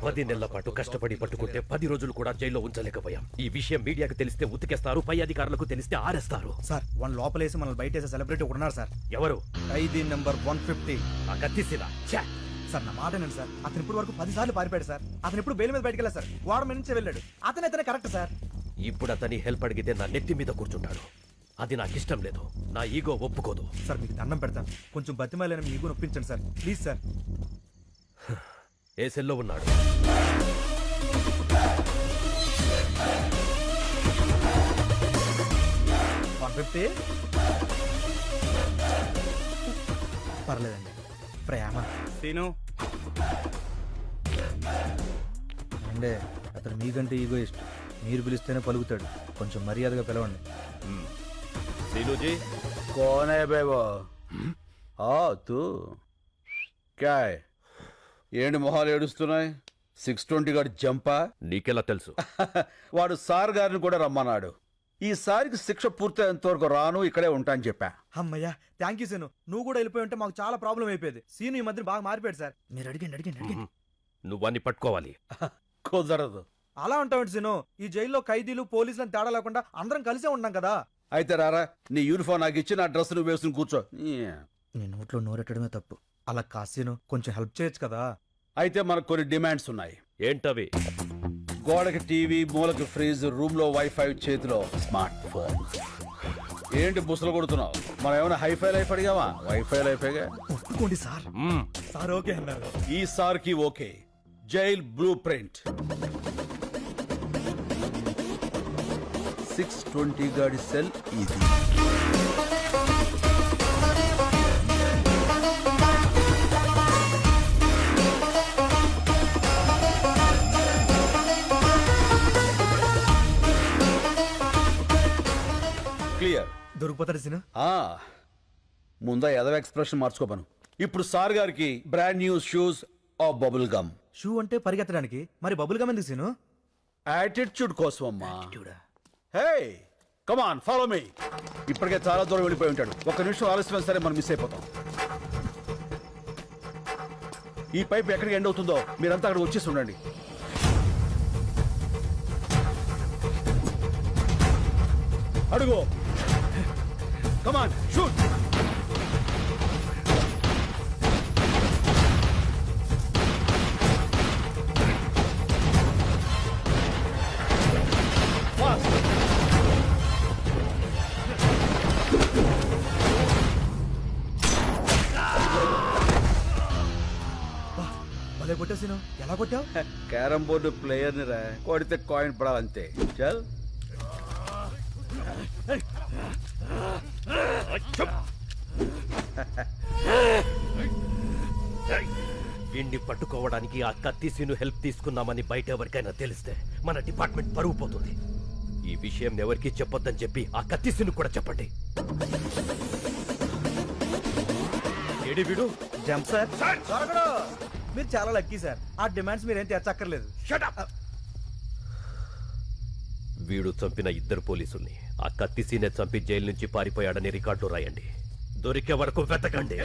పది నెలల పాటు కష్టపడి పట్టుకుంటే 10 రోజులు కూడా జైల్లో ఉంచలేకపోయాం. ఈ విషయం మీడియాకు తెలిస్తే ఉతికేస్తారు, పై అధికారులకు తెలిస్తే ఆరేస్తారు. సార్ వన్ లోపలేసి మనల్ని బయటేసే సెలబ్రిటీ ఒకడున్నారు సార్. ఎవరు? ఖైదీ నెంబర్ 150. ఆ కత్తిసినా సార్ నా మాట నండి సార్. అతను ఇప్పుడు వరకు 10 సార్లు పారిపోయాడు సార్. అతను ఇప్పుడు బెయిల్ మీద బయటకు వెళ్ళారు సార్. గోడ మీద నుంచి వెళ్ళాడు. అతనే కరెక్ట్ సార్. ఇప్పుడు అతని హెల్ప్ అడిగితే నా నెత్తి మీద కూర్చుంటాడు. అది నాకు ఇష్టం లేదు. నా ఈగో ఒప్పుకోదు. సార్ మీకు దండం పెడతాను, కొంచెం బతిమాలని మీ ఈగో నొప్పించండి సార్ ప్లీజ్ సార్. ఏ సెల్లో ఉన్నాడు? పర్లేదండి. ప్రేమ సీను అంటే అతను మీకంటే ఈగో ఇష్టం. మీరు పిలిస్తేనే పలుకుతాడు. కొంచెం మర్యాదగా పిలవండి. सीनूजी कौन है बे वो? तू क्या है? ఏంటి మొహాలు ఏడుస్తున్నాయి? 620 గారు జంపా? నీకెలా తెలుసు? వాడు సార్ గారిని కూడా రమ్మన్నాడు. ఈసారికి శిక్ష పూర్తయ్యేంత వరకు రాను, ఇక్కడే ఉంటా అని చెప్పా. అమ్మయ్యా థ్యాంక్ యూ సీను. నువ్వు కూడా వెళ్ళిపోయి ఉంటే మాకు చాలా ప్రాబ్లం అయిపోయేది. సీను ఈ మధ్య బాగా మారిపోయాడు సార్. మీరు అడిగండి. నువ్వన్నీ పట్టుకోవాలి. కుదరదు. అలా ఉంటావు సీను. ఈ జైల్లో ఖైదీలు పోలీసులను తేడా లేకుండా అందరం కలిసే ఉన్నాం కదా. అయితే రారా, నీ యూనిఫామ్ నాకు ఇచ్చి నా డ్రెస్ నువ్వు వేసుకుని కూర్చో. నీ నోట్లో నోరెట్టడమే తప్పు. అలా కాసీను కొంచెం హెల్ప్ చేయొచ్చు కదా. అయితే మనకు కొన్ని డిమాండ్స్ ఉన్నాయి. ఏంటవి? గోడకి టీవీ, మూలకి ఫ్రిడ్జ్, రూమ్ లో వైఫై, చేతిలో స్మార్ట్ ఫోన్. ఏంటి బుసలు కొడుతున్నావు? మనం ఏమైనా హైఫై లైఫ్ అడిగావా? వైఫై లైఫేగా. ఒప్పుకోండి సార్. సార్ ఓకే అన్నారు. ఈ సార్ కి ఓకే. Jail blue print. 620 గాడి సెల్ ఇది. క్లియర్. దొరికిపోతాడు సీను. ముందా ఎదవ ఎక్స్ప్రెషన్ మార్చుకోపను. ఇప్పుడు సార్ గారికి brand new shoes of bubble gum. Shoe అంటే పరిగెత్తడానికి, మరి బబుల్ గమ్ ఎందుకు సీను? యాటిట్యూడ్ కోసం అమ్మా. Hey come on follow me. ఇప్పటికే చాలా దూరం వెళ్ళిపోయి ఉంటాడు. ఒక్క నిమిషం ఆలస్యం సరే మనం మిస్ అయిపోతాం. ఈ పైప్ ఎక్కడికి ఎండ్ అవుతుందో మీరంతా అక్కడ వచ్చేసి ఉండండి. అడుగు. Come on shoot. భలే కొట్టావు సీను. ఎలా కొట్టావు? క్యారం బోర్డు ప్లేయర్ ని రా, కొడితే కాయిన్ పడాలంతే. చల్. వీణ్ణి పట్టుకోవడానికి ఆ కత్తిసీను హెల్ప్ తీసుకున్నామని బయట ఎవరికైనా తెలిస్తే మన డిపార్ట్మెంట్ పరువు పోతుంది. ఈ విషయం ఎవరికి చెప్పొద్దని చెప్పి ఆ కత్తిసీను కూడా చెప్పండి. ఏడి వీడు? Jump sir. మీరు చాలా లక్కీ సార్. ఆ డిమాండ్స్ మీరేం తెచ్చక్కర్లేదు. వీడు చంపిన 2 పోలీసుల్ని ఆ కత్తిసీనే చంపి జైలు నుంచి పారిపోయాడని రికార్డులో రాయండి. దొరికే వరకు వెతకండి.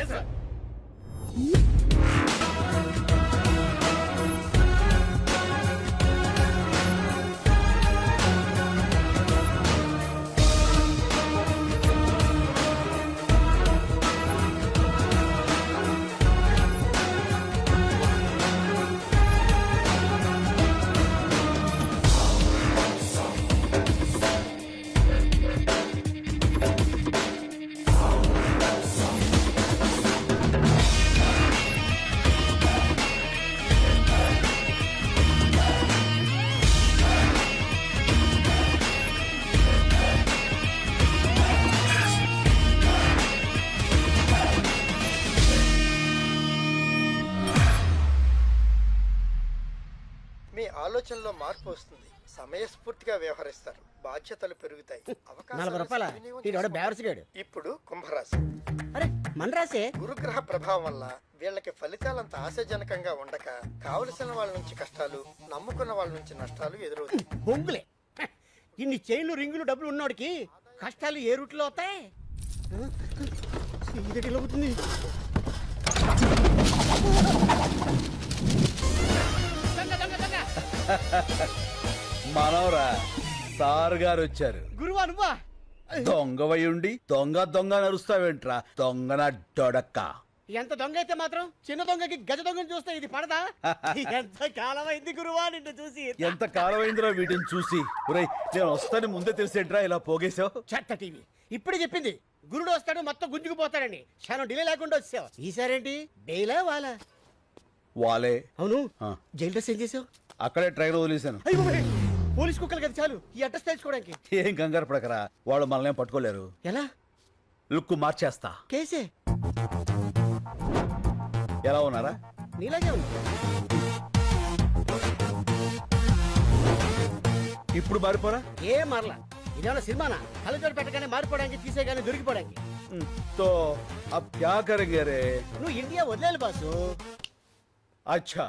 ఆలోచనలో మార్పు వస్తుంది. సమయస్ఫూర్తిగా వ్యవహరిస్తారు. బాధ్యతలు పెరుగుతాయి. ఇప్పుడు కుంభరాశి. అరే మన రాసే. గురుగ్రహ ప్రభావం వల్ల వీళ్ళకి ఫలితాలంత ఆశాజనకంగా ఉండక కావలసిన వాళ్ళ నుంచి కష్టాలు, నమ్ముకున్న వాళ్ళ నుంచి నష్టాలు ఎదురవుతాయి. బొంగులే హ, ఇన్ని చైన్లు రింగులు డబ్బులు ఉన్నోడికి కష్టాలు ఏ రూట్లో అవుతాయి? ఇదేంటి ఇలా అవుతుంది? దొంగ, దొంగ, దొంగ. మనవరా సార్ గారు వచ్చారు. గురువా నువ్వా? దొంగవై ఉండి దొంగ దొంగ నరుస్తావేంట్రా దొంగన డొడక్క. ఎంత దొంగ అయితే మాత్రం చిన్న దొంగకి గజ దొంగని చూస్తే ఇది పడదా? ఎంత కాలమైంది గురువా నిన్ను చూసి. ఎంత కాలమైందిరా వీటిని చూసి. ఒరేయ్ నేను వస్తాను ముందే తెలిసేంట్రా ఇలా పోగేశావు. చెత్త టీవీ ఇప్పుడే చెప్పింది గురుడు వస్తాడు మొత్తం గుంజుకుపోతాడని. క్షణం డిలే లేకుండా వచ్చావు. ఈసారేంటి డేలా వాలా? వాలే. అవును ఆ. జైలు డ్రెస్ ఏం చేసావు? అక్కడే ట్రైన్ వదిలేశాను. అయ్యో బాబోయ్, పోలీస్ కుక్కలు కదా చాలు ఈ అడ్రస్ తెలుసుకోవడానికి. ఏం కంగారు పడకరా, వాళ్ళు మనల్ని పట్టుకోలేరు. ఎలా? లుక్ మార్చేస్తా. కేసే ఎలా ఉన్నారా? నీలాగే ఉంది. ఇప్పుడు మారిపోరా. ఏ మరలా ఇదేమన్నా సినిమానా? కళ్ళజోడు పెట్టగానే మారిపోవడానికి తీసేగానే దొరికిపోవడానికి. తో అబ్ క్యా కరేంగే రే? నువ్వు ఇండియా వదిలేలు బాసు. अच्छा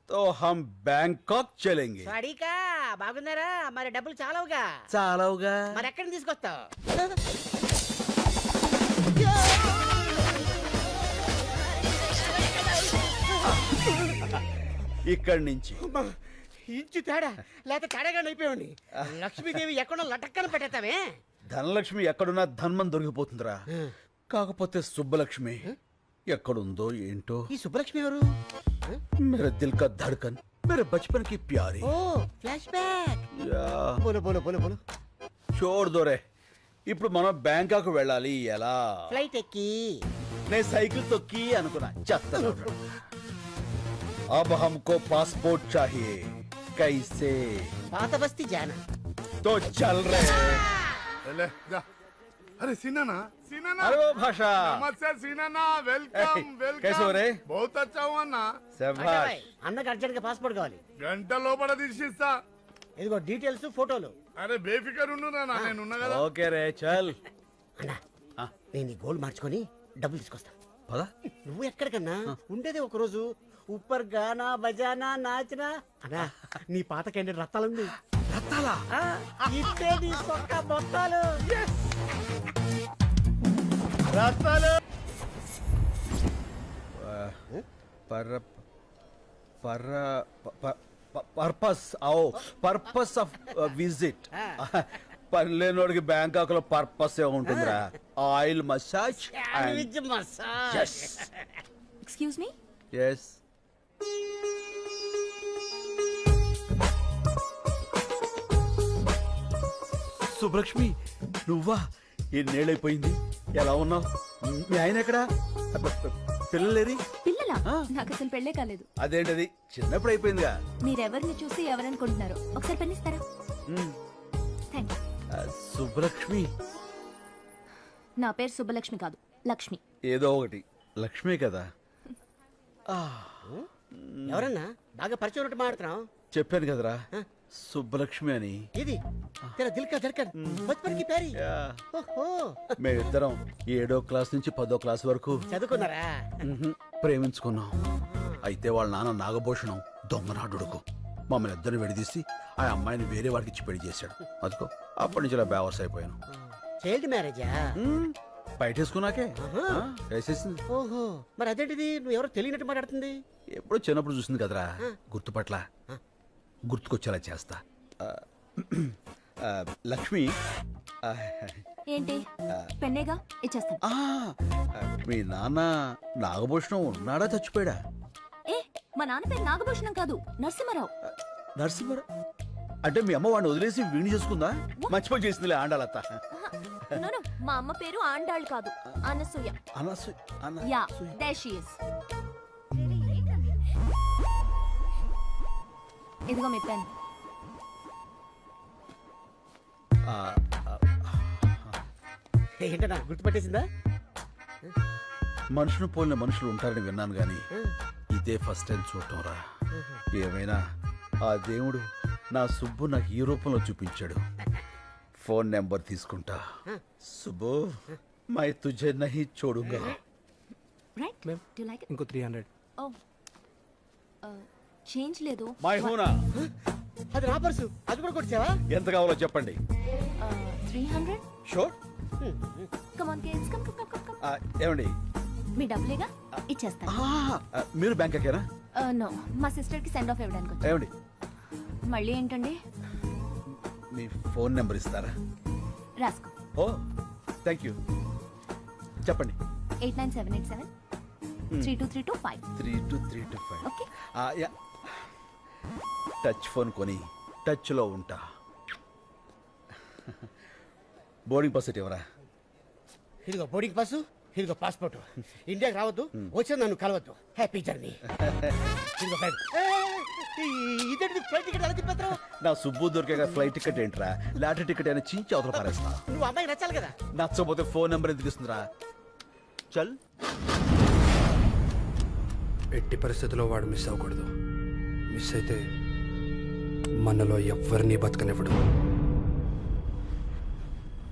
तो हम बैंकॉक चलेंगे. సాడీకా బాగున్నారా? మరి డబ్బులు చాలవుగా. చాలవుగా. మరి ఎక్కడి నుంచి తీసుకొస్తావు? ఇక్కడి నుంచి అమ్మా, ఇంచు తేడా లేక తేడాగా అయిపోయాడి. లక్ష్మీదేవి ఎక్కడో లటక్కన పెట్టేస్తావే. ధనలక్ష్మి ఎక్కడున్నా ధన్మం దొరికిపోతుందిరా. కాకపోతే సుబ్బలక్ష్మి ఎక్కడుందో ఏంటో. ఈ సుబ్బలక్ష్మి ఎవరు? मेरे दिल का धड़कन, मेरे बचपन की प्यारी. ఓ ఫ్లాష్ బ్యాక్. యా, బోలో బోలో బోలో బోలో. छोड़ दो रे. ఇప్పుడు మనం బ్యాంకాక్ వెళ్ళాలి. ఎలా? ఫ్లైట్ ఎక్కి. నేను సైకిల్ తొక్కి అనుకున్నా. చెత్త. अब हमको पासपोर्ट चाहिए. कैसे? పాత బస్తీ జానా. तो चल रहे. ले, जा। अरे सीनाना सीनाना अरे वो भाषा. नमस्ते सीनाना ए, वेलकम वेलकम कैसे हो रे? बहुत अच्छा हुआ ना శభాష్. అన్నకి అర్జెంట్ గా పాస్పోర్ట్ కావాలి. గంట లోపల తీసిస్తా. ఇదిగో డీటెయిల్స్ ఫోటోలు. అరే బేఫికర్ ఉండురా నా నేనున్నా కదా. ఓకే రే చల్. అన్నా ఆ. నేను ఈ గోల్డ్ మార్చుకొని డబ్బులు తీసుకొస్తా. పద. నువ్వు ఎక్కడికన్నా ఉండేది ఒక రోజు. ఉప్పర్ గానా బజానా నాచనా. అన్నా నీ పాత క్యాండిడేట్ రత్తాలుంది. రత్తాలా? ఇట్టే నీ సొక్క బొత్తాలు. రత్తాలు. పర్ పర్ పర్పస్ आओ పర్పస్ ఆఫ్ విజిట్. పనిలేనోడికి బ్యాంకాక్ లో పర్పస్ ఏ ఉంటుందిరా. Oil massage sandwich massage. Excuse me. yes. Subbalakshmi నువ్వా? ఎన్నేళ్ళైపోయింది. ఎలా ఉన్నావు? మీ ఆయన ఎక్కడా? పిల్లలేరి? పిల్లలా? నాకు అసలు పెళ్ళే కాలేదు. అదేంటది చిన్నప్పుడు అయిపోయిందిగా. మీరెవరిని చూసి ఎవరనుకుంటున్నారు? ఒకసారి పెన్నిస్తారా? Thank you. సుబ్బలక్ష్మి నా పేరు సుబ్బలక్ష్మి కాదు, లక్ష్మి. ఏదో ఒకటి లక్ష్మే కదా. ఎవరన్నా బాగా పరిచయం ఉన్నట్టు మాట్లాడుతున్నావు. చెప్పాను కదరా సుబ్బలక్ష్మి అని. ఇది తెరా దిల్ కా ధడ్కన్ బచ్పన్ కి ప్యారీ. ఓహో మేమిద్దరం 7వ క్లాస్ నుంచి 10వ క్లాస్ వరకు చదువుకున్నారా? ప్రేమించుకున్నాం. అయితే వాళ్ళ నాన్న నాగభూషణం దొంగనాడుడుకు మమ్మల్ని ఇద్దరిని విడదీసి ఆ అమ్మాయిని వేరే వాడికి ఇచ్చి పెళ్లి చేశాడు. అదిగో అప్పటి నుంచి ఇలా బేవర్స్ అయిపోయాను. చైల్డ్ మ్యారేజా? బయటేసుకున్నాకే వేసేసింది. ఓహో మరి అదేంటిది నువ్వు ఎవరో తెలియనట్టు మాట్లాడుతుంది? ఎప్పుడో చిన్నప్పుడు చూసింది కదరా. గుర్తుపట్ల గుర్తుకొచ్చేలా చేస్తా. లక్ష్మి ఏంటి? పెన్నేగా ఇచ్చేస్తాను. మీ నాన్న నాగభూషణం ఉన్నాడా చచ్చిపోయాడా? ఏ మా నాన్న పేరు నాగభూషణం కాదు, నరసింహారావు. నరసింహరా అంటే మీ అమ్మ వాడిని వదిలేసి వీణి చేసుకుందా? మర్చిపోయి చేసిందిలే ఆండాలత్త. No, no, మా అమ్మ పేరు ఆండాళ్ కాదు, Anasuya. Yeah, there she is. ఇదిగో మీ పెన్. ఏంటన్నా గుర్తుపట్టేసిందా? మనుషులు పోలిన మనుషులు ఉంటారని విన్నాను గాని ఇదే ఫస్ట్ టైం చూడటం రా. ఏమైనా ఆ దేవుడు నా సుబ్బు నాకు ఈ రూపంలో చూపించాడు. ఫోన్ నెంబర్ తీసుకుంటా. Subbu my తుజే Nahi చోడుగా. రైట్. మేం డు లైక్ ఇంకో 300. ఓ చేంజ్ లేదు మై హూనా అది నా పర్సు అది కూడా కొట్టావా? ఎంత కావాలో చెప్పండి. 300 sure. Come on kids come come come come ఏమండి మీ డబ్బులేగా ఇచ్చేస్తాను మీరు బ్యాంక్ ఎక్కారా? నో మా సిస్టర్ కి సెండ్ ఆఫ్ ఇవ్వడానికి వచ్చాను. ఏమండి మళ్ళీ ఏంటండి మీ ఫోన్ నెంబర్ ఇస్తారా? రాసుకో ఓ థ్యాంక్ యూ. చెప్పండి. 89787 32325 32325. ఓకే టచ్ ఫోన్ కొని టచ్లో ఉంటా. బోర్డింగ్ పాస్ ఎవరా? ఇదిగో బోర్డింగ్ పాసు, ఇదిగో పాస్పోర్ట్. ఇండియాకి రావద్దు, వచ్చి నన్ను కలవద్దు. Happy journey. ఇదిగో బ్యాగ్. ఇదేంటి ఫ్లైట్ టికెట్ ఎలా తిప్పేస్తావు? నా సుబ్బు దొరికే ఫ్లైట్ టికెట్ ఏంట్రా? లాటరీ టికెట్ అయినా చించి అవతల పారేస్తా. నువ్వు అమ్మాయి నచ్చాలి కదా. నచ్చకపోతే ఫోన్ నెంబర్ ఎందుకు ఇస్తుందిరా? చల్. ఎట్టి పరిస్థితుల్లో వాడు మిస్ అవ్వకూడదు. మిస్ అయితే మనలో ఎవ్వరినీ బతకనివ్వడు.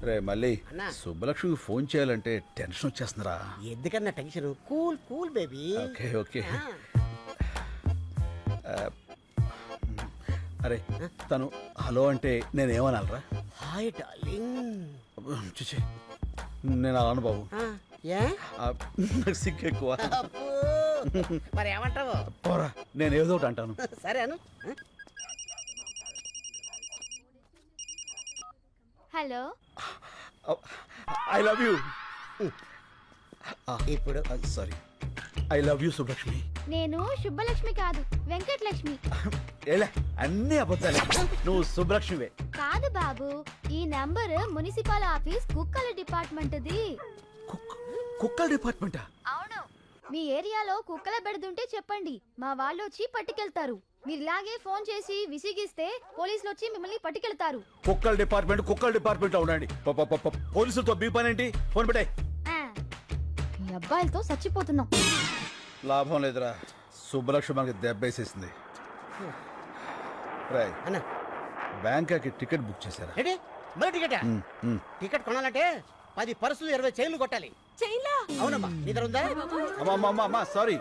రే మళ్ళీ అన్నా. సుబ్బలక్ష్మికి ఫోన్ చేయాలంటే టెన్షన్ వచ్చేస్తుందిరా. ఎందుకన్నా tension? Cool cool baby. Okay okay. అరే తను హలో అంటే నేనేమనాలరా? Hi darling. చూచి నేను అలాను బాబు. ఏ నాకు సిగ్గు ఎక్కువ. అబ్బో. మరి ఏమంటావు? పోరా నేను ఏదో ఒకటి అంటాను. సరే అను. Hello I love you. ఇప్పుడు sorry. I love you Subbalakshmi. నేను శుభలక్ష్మి కాదు వెంకటలక్ష్మి ఏలే అన్ని అబద్ధాలే. నువ్వు సుబ్బలక్ష్మివే. కాదు బాబు ఈ నంబర్ మున్సిపల్ ఆఫీస్ కుక్కల డిపార్ట్మెంట్ది. కుక్కల డిపార్ట్మెంటా? అవును మీ ఏరియాలో కుక్కల బెడదుంటే చెప్పండి మా వాళ్ళు వచ్చి పట్టుకెళ్తారు. మీరు ఇలాగే ఫోన్ చేసి విసిగిస్తే పోలీసులు వచ్చి మిమ్మల్ని పట్టుకెళ్తారు. కుక్కల డిపార్ట్మెంట్ ఉండండి. పోలీసులతో మీ పని ఏంటి? ఫోన్ పెట్టాయి. ఈ అబ్బాయిలతో చచ్చిపోతున్నాం. లాభం లేదురా. సుబ్బలక్ష్మి మనకి దెబ్బేసేసింది. రాయ్ అన్న బ్యాంకాకి టికెట్ బుక్ చేశారా? రెడీ? మరి టికెట్ టికెట్ కొనాలంటే 10 పర్సులు 20 చైన్లు కొట్టాలి. చైన్లా? అవునమ్మా నీ దగ్గర ఉందా? అమ్మా సారీ.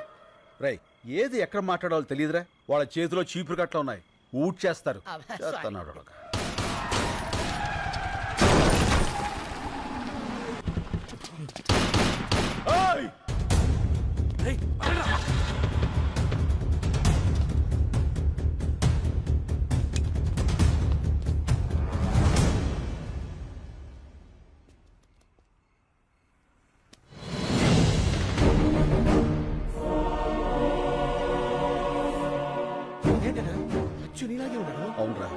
రై ఏది ఎక్కడ మాట్లాడాలో తెలియదురా. వాళ్ళ చేతిలో చీపురు కట్ల ఉన్నాయి. ఊట్ చేస్తారు. చేస్తున్నాడు వాడు. ఏయ్! ఏంటన్నా అచ్చు నీలాగే ఉన్నాడు. అవునరా